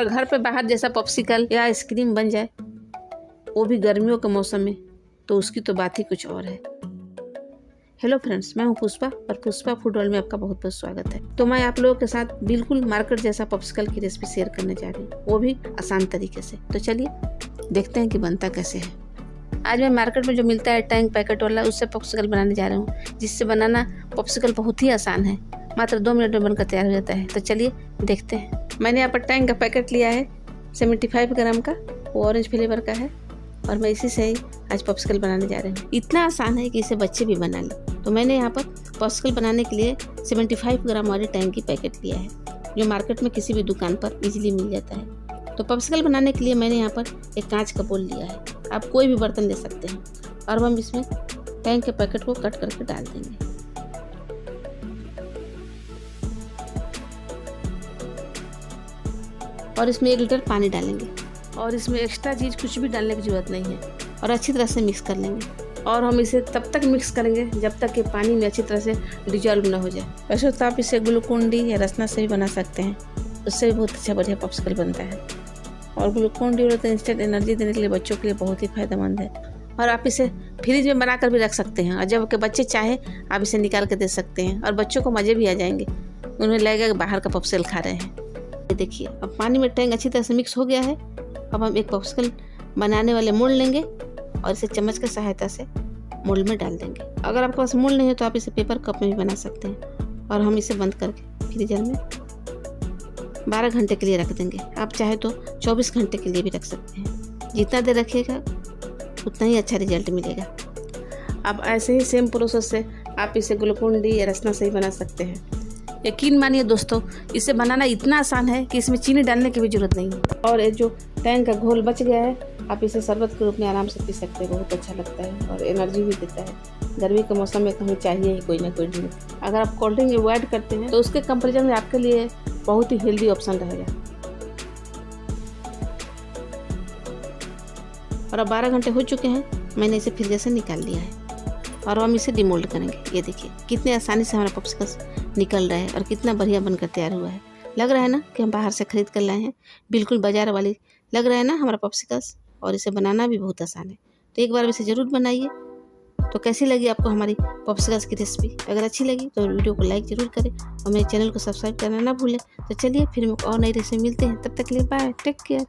अगर घर पे बाहर जैसा पॉप्सिकल या आइसक्रीम बन जाए, वो भी गर्मियों के मौसम में, तो उसकी तो बात ही कुछ और है। हेलो फ्रेंड्स, मैं हूं पुष्पा और पुष्पा फूड वर्ल्ड में आपका बहुत बहुत स्वागत है। तो मैं आप लोगों के साथ बिल्कुल मार्केट जैसा पॉप्सिकल की रेसिपी शेयर करने जा रही हूँ, वो भी आसान तरीके से। तो चलिए देखते हैं कि बनता कैसे है। आज मैं मार्केट में जो मिलता है टैंग पैकेट वाला, उससे पॉप्सिकल बनाने जा रहा हूँ, जिससे बनाना पॉप्सिकल बहुत ही आसान है। मात्र 2 मिनट में बनकर तैयार हो जाता है। तो चलिए देखते हैं। मैंने यहाँ पर टैंग का पैकेट लिया है 75 ग्राम का, वो ऑरेंज फ्लेवर का है, और मैं इसी से ही आज पॉप्सिकल बनाने जा रही हूँ। इतना आसान है कि इसे बच्चे भी बना लें। तो मैंने यहाँ पर पॉप्सिकल बनाने के लिए 75 ग्राम वाली टैंग की पैकेट लिया है, जो मार्केट में किसी भी दुकान पर इजीली मिल जाता है। तो पॉप्सिकल बनाने के लिए मैंने यहाँ पर एक कांच का बोल लिया है, आप कोई भी बर्तन ले सकते हैं, और हम इसमें टैंग के पैकेट को कट करके डाल देंगे। और इसमें 1 लीटर पानी डालेंगे, और इसमें एक्स्ट्रा चीज़ कुछ भी डालने की ज़रूरत नहीं है, और अच्छी तरह से मिक्स कर लेंगे। और हम इसे तब तक मिक्स करेंगे जब तक कि पानी में अच्छी तरह से डिजॉल्व ना हो जाए। वैसे तो आप इसे ग्लूकोन डी या रसना से भी बना सकते हैं, उससे भी बहुत अच्छा बढ़िया पॉप्सिकल बनता है। और ग्लूकोन डी तो इंस्टेंट एनर्जी देने के लिए बच्चों के लिए बहुत ही फायदेमंद है। और आप इसे फ्रिज में बना कर भी रख सकते हैं, और जब के बच्चे चाहे आप इसे निकाल कर दे सकते हैं, और बच्चों को मज़े भी आ जाएंगे, उन्हें लगेगा कि बाहर का पॉप्सिकल खा रहे हैं। देखिए अब पानी में टैंग अच्छी तरह से मिक्स हो गया है। अब हम एक पॉप्सिकल बनाने वाले मोल्ड लेंगे और इसे चम्मच की सहायता से मोल्ड में डाल देंगे। अगर आपके पास मोल्ड नहीं है तो आप इसे पेपर कप में भी बना सकते हैं। और हम इसे बंद करके फ्रीजर में 12 घंटे के लिए रख देंगे। आप चाहे तो 24 घंटे के लिए भी रख सकते हैं। जितना देर रखिएगा उतना ही अच्छा रिजल्ट मिलेगा। अब ऐसे ही सेम प्रोसेस से आप इसे ग्लूकोन डी या रसना से ही बना सकते हैं। यकीन मानिए दोस्तों, इसे बनाना इतना आसान है कि इसमें चीनी डालने की भी जरूरत नहीं है। और ये जो टैंग का घोल बच गया है, आप इसे शरबत के रूप में आराम से पी सकते हैं। बहुत अच्छा लगता है और एनर्जी भी देता है। गर्मी के मौसम में हमें चाहिए ही कोई ना कोई ड्रिंक। अगर आप कोल्ड ड्रिंक अवॉइड करते हैं तो उसके कंपेरिजन में आपके लिए बहुत ही हेल्दी ऑप्शन रहेगा। और अब 12 घंटे हो चुके हैं, मैंने इसे फ्रीजर से निकाल लिया है, और हम इसे डिमोल्ड करेंगे। ये देखिए कितने आसानी से हमारा पॉप्सिकल्स निकल रहा है और कितना बढ़िया बनकर तैयार हुआ है। लग रहा है ना कि हम बाहर से खरीद कर लाए हैं, बिल्कुल बाजार वाली लग रहा है ना हमारा पॉप्सिकल्स। और इसे बनाना भी बहुत आसान है, तो एक बार इसे ज़रूर बनाइए। तो कैसी लगी आपको हमारी पॉप्सिकल्स की रेसिपी? अगर अच्छी लगी तो वीडियो को लाइक ज़रूर करें और मेरे चैनल को सब्सक्राइब करना ना भूलें। तो चलिए फिर और नई रेसिपी मिलते हैं, तब तक के लिए बाय, टेक केयर।